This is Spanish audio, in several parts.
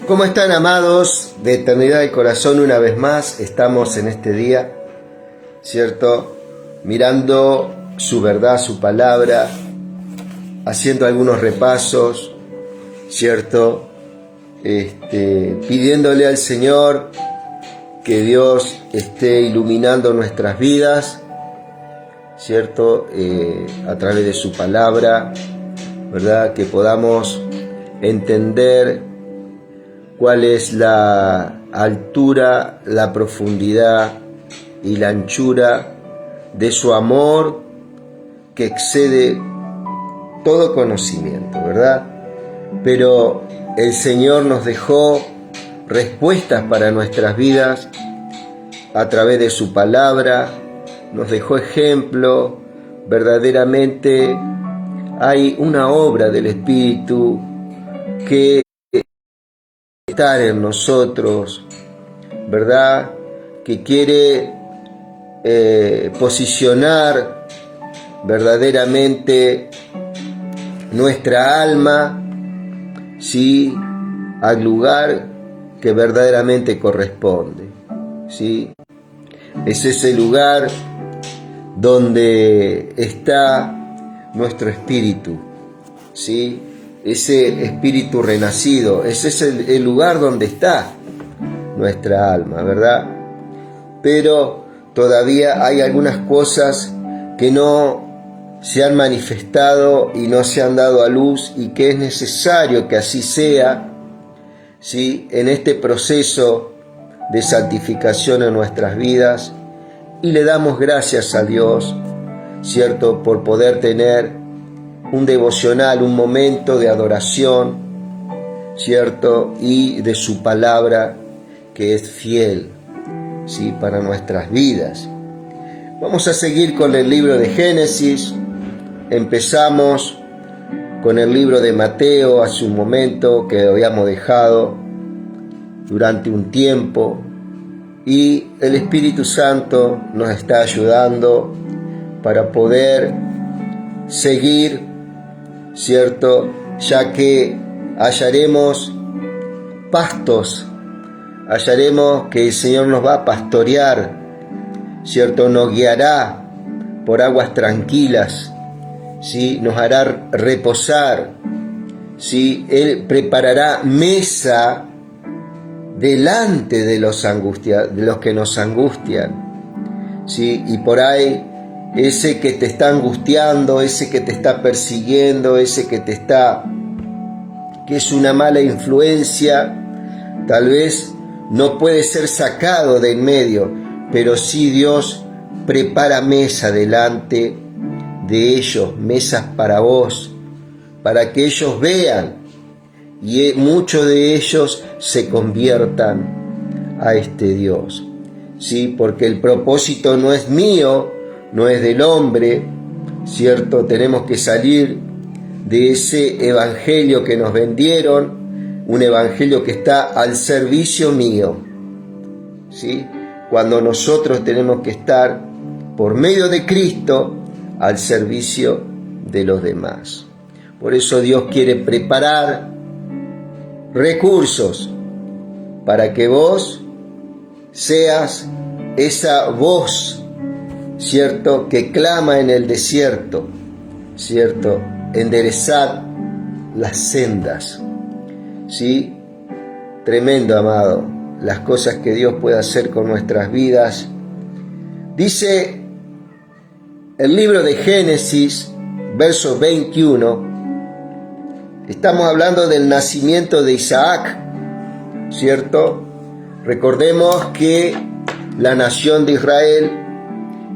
¿Cómo están, amados de Eternidad del Corazón? Una vez más estamos en este día, ¿cierto? Mirando su verdad, su palabra, haciendo algunos repasos, ¿cierto? Pidiéndole al Señor que Dios esté iluminando nuestras vidas, ¿cierto? A través de su palabra, ¿verdad? Que podamos entender cuál es la altura, la profundidad y la anchura de su amor que excede todo conocimiento, ¿verdad? Pero el Señor nos dejó respuestas para nuestras vidas a través de su palabra, nos dejó ejemplo. Verdaderamente hay una obra del Espíritu que estar en nosotros, ¿verdad? Que quiere posicionar verdaderamente nuestra alma, ¿sí?, al lugar que verdaderamente corresponde, ¿sí? Es ese lugar donde está nuestro espíritu, ¿sí? Ese espíritu renacido, ese es el lugar donde está nuestra alma, ¿verdad? Pero todavía hay algunas cosas que no se han manifestado y no se han dado a luz, y que es necesario que así sea, ¿sí?, en este proceso de santificación en nuestras vidas. Y le damos gracias a Dios, ¿cierto?, por poder tener un devocional, un momento de adoración, ¿cierto?, y de su palabra que es fiel, ¿sí?, para nuestras vidas. Vamos a seguir con el libro de Génesis. Empezamos con el libro de Mateo hace un momento, que habíamos dejado durante un tiempo, y el Espíritu Santo nos está ayudando para poder seguir, ¿cierto?, ya que hallaremos pastos, hallaremos que el Señor nos va a pastorear, ¿cierto?, nos guiará por aguas tranquilas, ¿sí?, nos hará reposar, ¿sí?, Él preparará mesa delante de los que nos angustian, ¿sí? Y por ahí ese que te está angustiando, ese que te está persiguiendo, ese que es una mala influencia, tal vez no puede ser sacado de en medio, pero sí Dios prepara mesa delante de ellos, mesas para vos, para que ellos vean y muchos de ellos se conviertan a este Dios, ¿sí? Porque el propósito no es mío, no es del hombre, ¿cierto? Tenemos que salir de ese evangelio que nos vendieron, un evangelio que está al servicio mío, ¿sí? Cuando nosotros tenemos que estar, por medio de Cristo, al servicio de los demás. Por eso Dios quiere preparar recursos para que vos seas esa voz, ¿cierto?, que clama en el desierto, ¿cierto?, enderezad las sendas, ¿sí? Tremendo, amado, las cosas que Dios puede hacer con nuestras vidas. Dice el libro de Génesis, verso 21, estamos hablando del nacimiento de Isaac, ¿cierto? Recordemos que la nación de Israel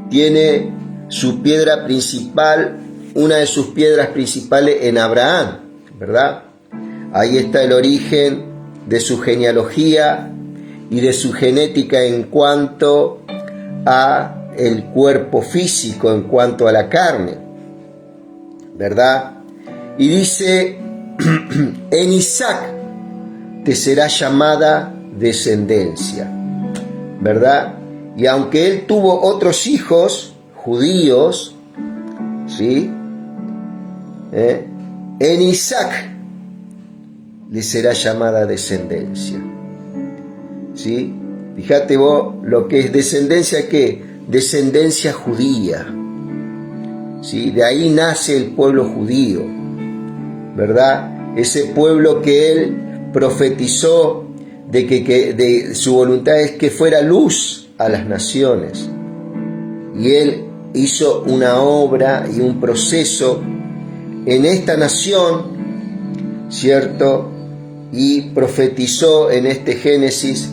tiene su piedra principal, una de sus piedras principales en Abraham, ¿verdad? Ahí está el origen de su genealogía y de su genética en cuanto a el cuerpo físico, en cuanto a la carne, ¿verdad? Y dice: en Isaac te será llamada descendencia, ¿verdad? Y aunque él tuvo otros hijos judíos, ¿sí?, en Isaac le será llamada descendencia. ¿Sí? Fíjate vos lo que es descendencia, ¿qué? Descendencia judía. ¿Sí? De ahí nace el pueblo judío, ¿verdad? Ese pueblo que él profetizó de su voluntad es que fuera luz a las naciones. Y él hizo una obra y un proceso en esta nación, ¿cierto? Y profetizó en este Génesis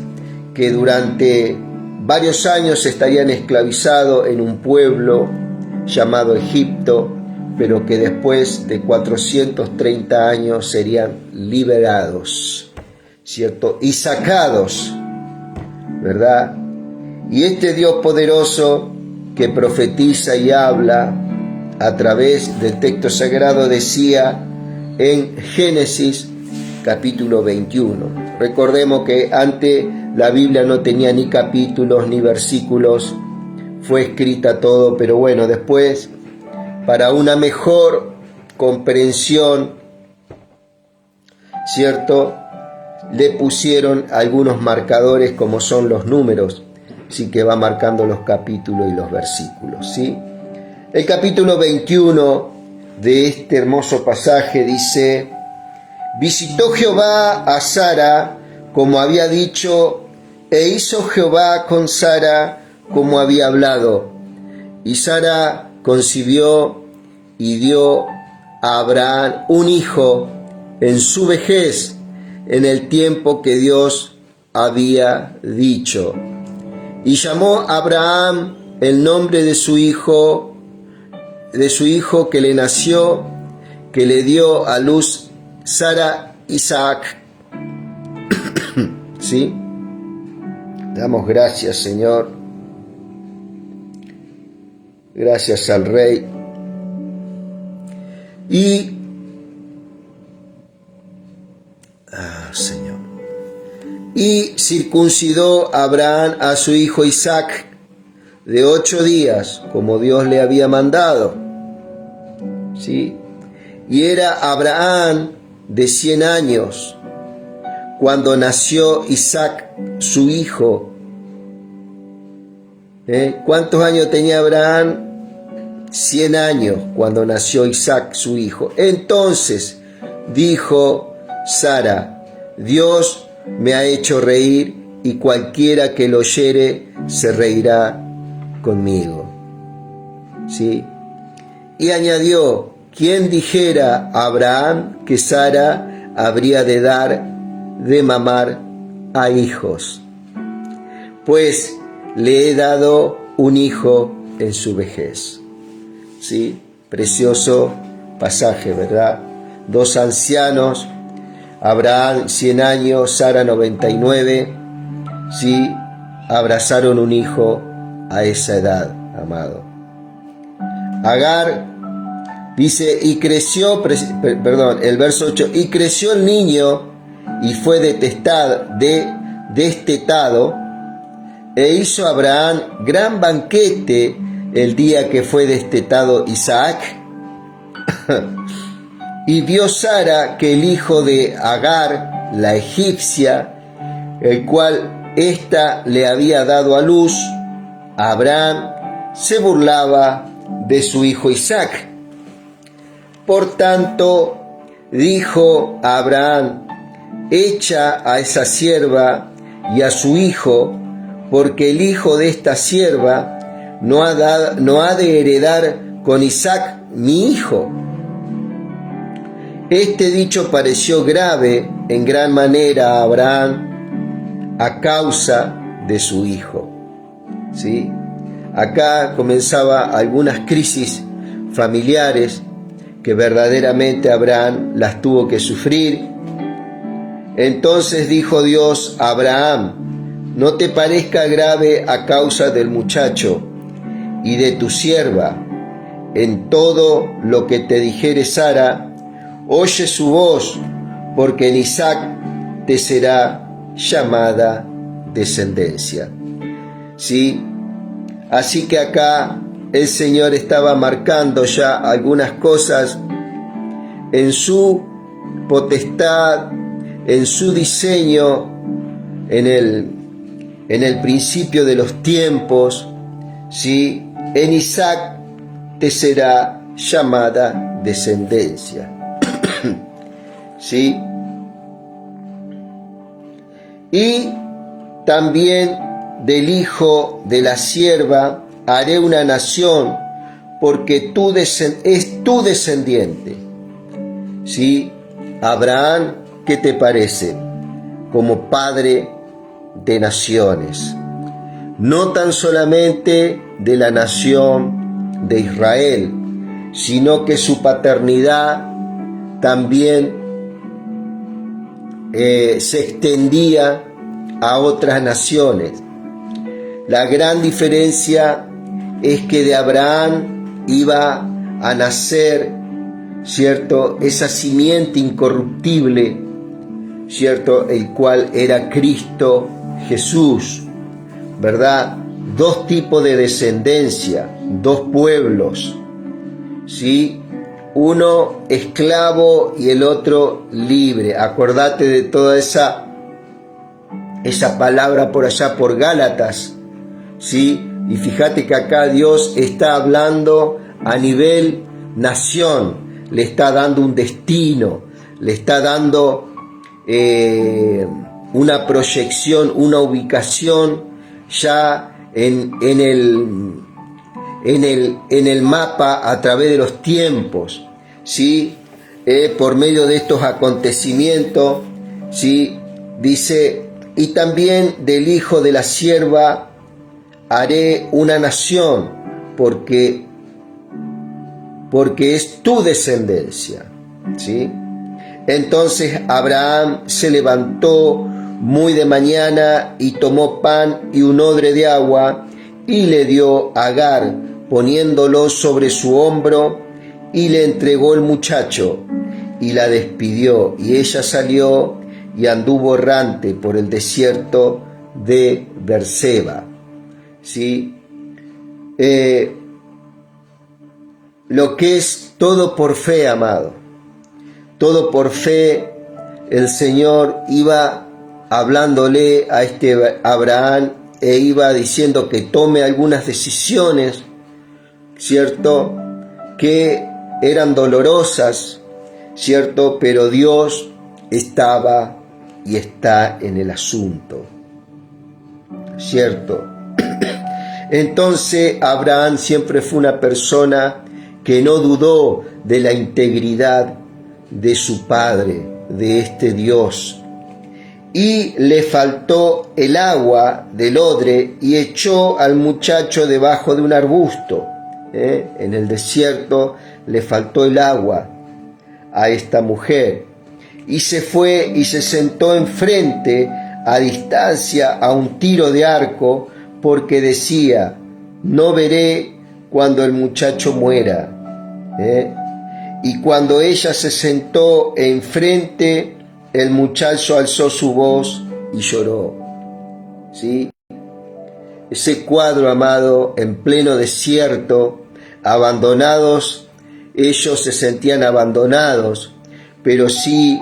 que durante varios años estarían esclavizados en un pueblo llamado Egipto, pero que después de 430 años serían liberados, ¿cierto? Y sacados, ¿verdad? Y este Dios poderoso que profetiza y habla a través del texto sagrado decía en Génesis capítulo 21. Recordemos que antes la Biblia no tenía ni capítulos ni versículos, fue escrita todo, pero bueno, después, para una mejor comprensión, ¿cierto?, le pusieron algunos marcadores como son los números, sí, que va marcando los capítulos y los versículos, ¿sí? El capítulo 21 de este hermoso pasaje dice: visitó Jehová a Sara como había dicho, e hizo Jehová con Sara como había hablado. Y Sara concibió y dio a Abraham un hijo en su vejez, en el tiempo que Dios había dicho. Y llamó a Abraham el nombre de su hijo que le nació, que le dio a luz Sara, Isaac. ¿Sí? Damos gracias, Señor. Gracias al Rey. Señor. Y circuncidó Abraham a su hijo Isaac de 8 días, como Dios le había mandado. ¿Sí? Y era Abraham de 100 años cuando nació Isaac, su hijo. ¿Cuántos años tenía Abraham? 100 años cuando nació Isaac, su hijo. Entonces dijo Sara: Dios me ha hecho reír, y cualquiera que lo oyere se reirá conmigo. ¿Sí? Y añadió: ¿quién dijera a Abraham que Sara habría de dar de mamar a hijos? Pues le he dado un hijo en su vejez. ¿Sí? Precioso pasaje, ¿verdad? Dos ancianos, Abraham 100 años, Sara 99, ¿sí? Abrazaron un hijo a esa edad, amado. Agar dice: y creció, el verso 8, y creció el niño y fue destetado, e hizo Abraham gran banquete el día que fue destetado Isaac. Y vio Sara que el hijo de Agar, la egipcia, el cual ésta le había dado a luz a Abraham, se burlaba de su hijo Isaac. Por tanto, dijo a Abraham: echa a esa sierva y a su hijo, porque el hijo de esta sierva no ha de heredar con Isaac mi hijo. Este dicho pareció grave en gran manera a Abraham a causa de su hijo. ¿Sí? Acá comenzaba algunas crisis familiares que verdaderamente Abraham las tuvo que sufrir. Entonces dijo Dios a Abraham: no te parezca grave a causa del muchacho y de tu sierva. En todo lo que te dijere Sara, oye su voz, porque en Isaac te será llamada descendencia. ¿Sí? Así que acá el Señor estaba marcando ya algunas cosas en su potestad, en su diseño, en el principio de los tiempos, ¿sí? En Isaac te será llamada descendencia. ¿Sí? Y también del hijo de la sierva haré una nación, porque es tu descendiente. ¿Sí? Abraham, ¿qué te parece? Como padre de naciones. No tan solamente de la nación de Israel, sino que su paternidad también se extendía a otras naciones. La gran diferencia es que de Abraham iba a nacer, ¿cierto?, esa simiente incorruptible, ¿cierto?, el cual era Cristo Jesús, ¿verdad? Dos tipos de descendencia, dos pueblos, ¿sí? Uno esclavo y el otro libre. Acordate de toda esa palabra por allá por Gálatas, ¿sí? Y fíjate que acá Dios está hablando a nivel nación, le está dando un destino, le está dando una proyección, una ubicación ya en el mapa a través de los tiempos, ¿sí? Por medio de estos acontecimientos, ¿sí? Dice, y también del hijo de la sierva haré una nación, porque es tu descendencia, ¿sí? Entonces Abraham se levantó muy de mañana y tomó pan y un odre de agua y le dio a Agar, poniéndolo sobre su hombro, y le entregó el muchacho y la despidió, y ella salió y anduvo errante por el desierto de Berseba. ¿Sí? Lo que es todo por fe, amado, todo por fe. El Señor iba hablándole a este Abraham e iba diciendo que tome algunas decisiones, ¿cierto?, que eran dolorosas, ¿cierto?, pero Dios estaba y está en el asunto, ¿cierto? Entonces Abraham siempre fue una persona que no dudó de la integridad de su padre, de este Dios. Y le faltó el agua del odre y echó al muchacho debajo de un arbusto. En el desierto le faltó el agua a esta mujer. Y se fue y se sentó enfrente, a distancia, a un tiro de arco, porque decía, no veré cuando el muchacho muera. Y cuando ella se sentó enfrente, el muchacho alzó su voz y lloró. ¿Sí? Ese cuadro, amado, en pleno desierto, abandonados, ellos se sentían abandonados, pero sí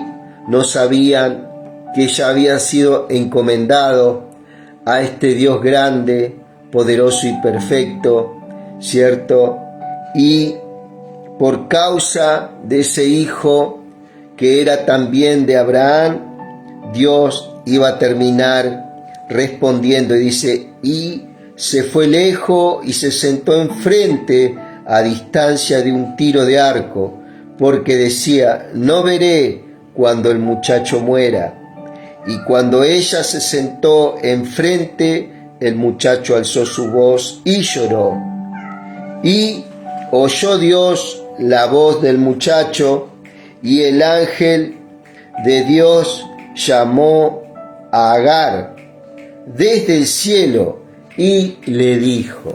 no sabían que ya habían sido encomendados a este Dios grande, poderoso y perfecto, ¿cierto? Y por causa de ese hijo que era también de Abraham, Dios iba a terminar respondiendo, y dice, y se fue lejos y se sentó enfrente a distancia de un tiro de arco, porque decía, no veré cuando el muchacho muera. Y cuando ella se sentó enfrente, el muchacho alzó su voz y lloró. Y oyó Dios la voz del muchacho, y el ángel de Dios llamó a Agar desde el cielo y le dijo,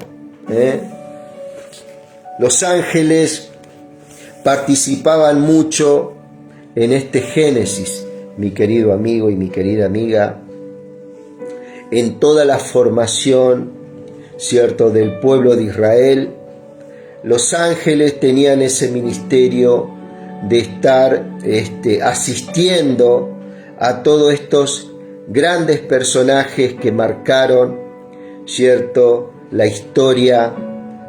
Los ángeles participaban mucho en este Génesis, mi querido amigo y mi querida amiga, en toda la formación, ¿cierto?, del pueblo de Israel. Los ángeles tenían ese ministerio de estar asistiendo a todos estos grandes personajes que marcaron, ¿cierto?, la historia,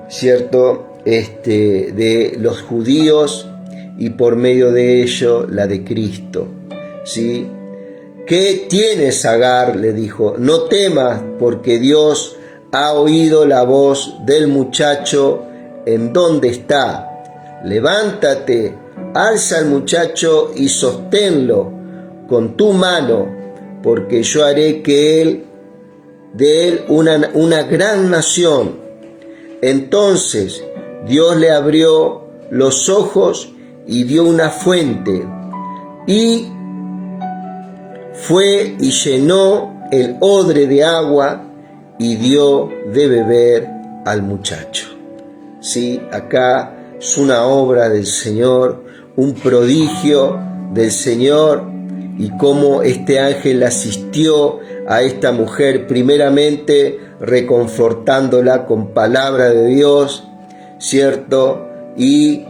¿cierto?, de los judíos y por medio de ello la de Cristo, ¿sí? ¿Qué tienes, Agar?, le dijo. No temas, porque Dios ha oído la voz del muchacho en donde está. Levántate, alza al muchacho y sosténlo con tu mano, porque yo haré de él una gran nación. Entonces Dios le abrió los ojos y dio una fuente, y fue y llenó el odre de agua y dio de beber al muchacho. Sí, acá es una obra del Señor, un prodigio del Señor, y cómo este ángel asistió a esta mujer, primeramente reconfortándola con palabra de Dios, ¿cierto? Y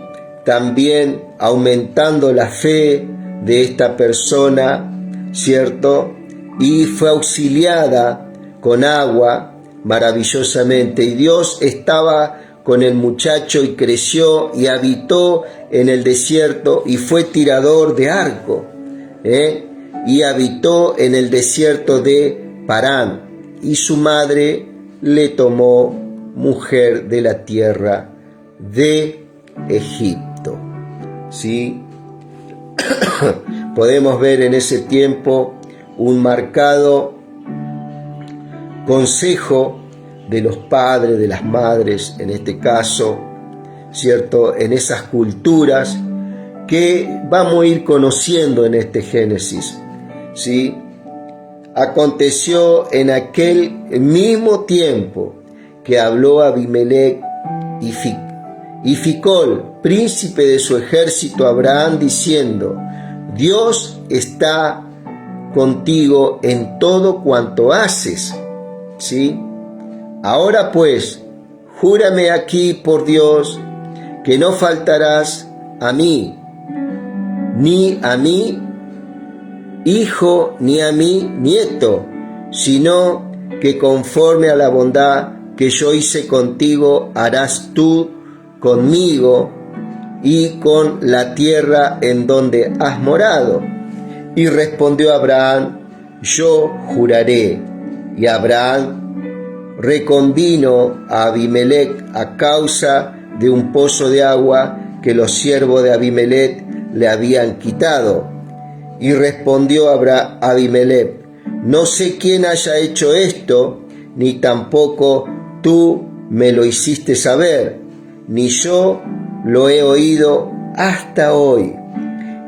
también aumentando la fe de esta persona, ¿cierto? Y fue auxiliada con agua maravillosamente. Y Dios estaba con el muchacho y creció y habitó en el desierto y fue tirador de arco, y habitó en el desierto de Parán, y su madre le tomó mujer de la tierra de Egipto. ¿Sí? Podemos ver en ese tiempo un marcado consejo de los padres, de las madres, en este caso, ¿cierto?, en esas culturas que vamos a ir conociendo en este Génesis, ¿sí? Aconteció en aquel mismo tiempo que habló Abimelech y Ficol, príncipe de su ejército, a Abraham, diciendo: Dios está contigo en todo cuanto haces, ¿sí? Ahora pues, júrame aquí por Dios que no faltarás a mí, ni a mi hijo, ni a mi nieto, sino que conforme a la bondad que yo hice contigo, harás tú conmigo y con la tierra en donde has morado. Y respondió Abraham: yo juraré. Y Abraham reconvino a Abimelech a causa de un pozo de agua que los siervos de Abimelech le habían quitado. Y respondió Abimelech: no sé quién haya hecho esto, ni tampoco tú me lo hiciste saber, ni yo lo he oído hasta hoy.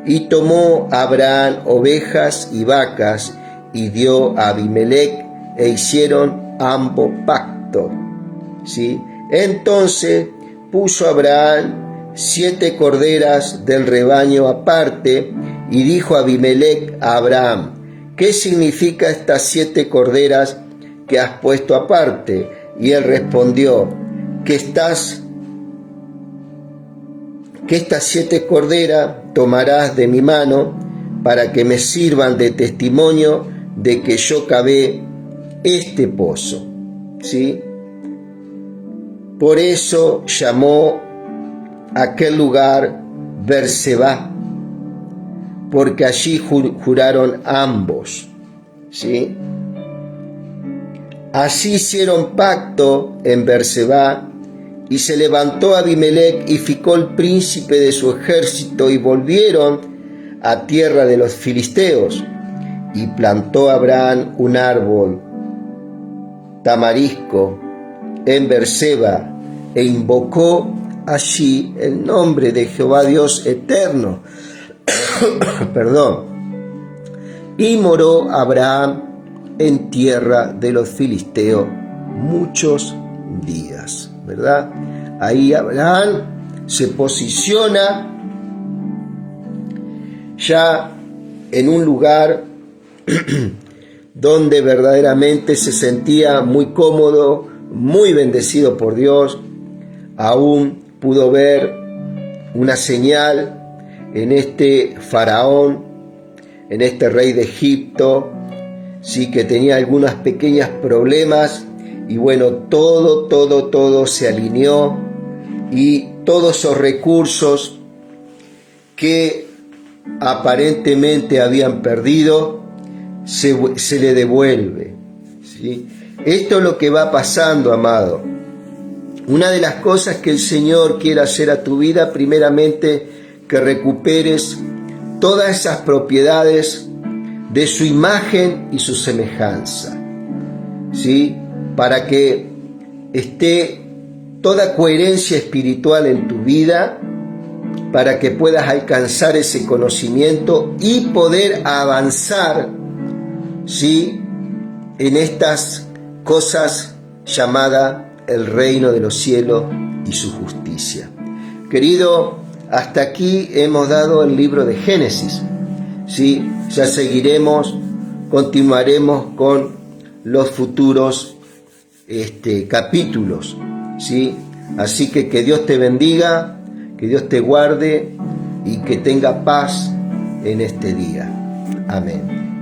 Y tomó Abraham ovejas y vacas, y dio a Abimelech, e hicieron ambos pacto, ¿sí? Entonces puso Abraham 7 corderas del rebaño aparte, y dijo Abimelech a Abraham: ¿qué significa estas 7 corderas que has puesto aparte? Y él respondió: que estas 7 corderas tomarás de mi mano para que me sirvan de testimonio de que yo cavé este pozo, ¿sí? Por eso llamó aquel lugar Berseba, porque allí juraron ambos, ¿sí? Así hicieron pacto en Berseba, y se levantó Abimelech y Ficol, príncipe de su ejército, y volvieron a tierra de los filisteos. Y plantó Abraham un árbol tamarisco en Berseba, e invocó allí el nombre de Jehová Dios eterno. Perdón. Y moró Abraham en tierra de los filisteos muchos días, ¿verdad? Ahí Abraham se posiciona ya en un lugar donde verdaderamente se sentía muy cómodo, muy bendecido por Dios. Aún pudo ver una señal en este faraón, en este rey de Egipto, sí, que tenía algunos pequeños problemas, y bueno, todo se alineó, y todos esos recursos que aparentemente habían perdido se le devuelve, ¿sí? Esto es lo que va pasando, amado. Una de las cosas que el Señor quiere hacer a tu vida, primeramente, que recuperes todas esas propiedades de su imagen y su semejanza, ¿sí? Para que esté toda coherencia espiritual en tu vida, para que puedas alcanzar ese conocimiento y poder avanzar, ¿sí?, en estas cosas llamadas el reino de los cielos y su justicia. Querido, hasta aquí hemos dado el libro de Génesis, ¿sí? Ya seguiremos, continuaremos con los futuros capítulos, ¿sí? Así que Dios te bendiga, que Dios te guarde y que tenga paz en este día. Amén.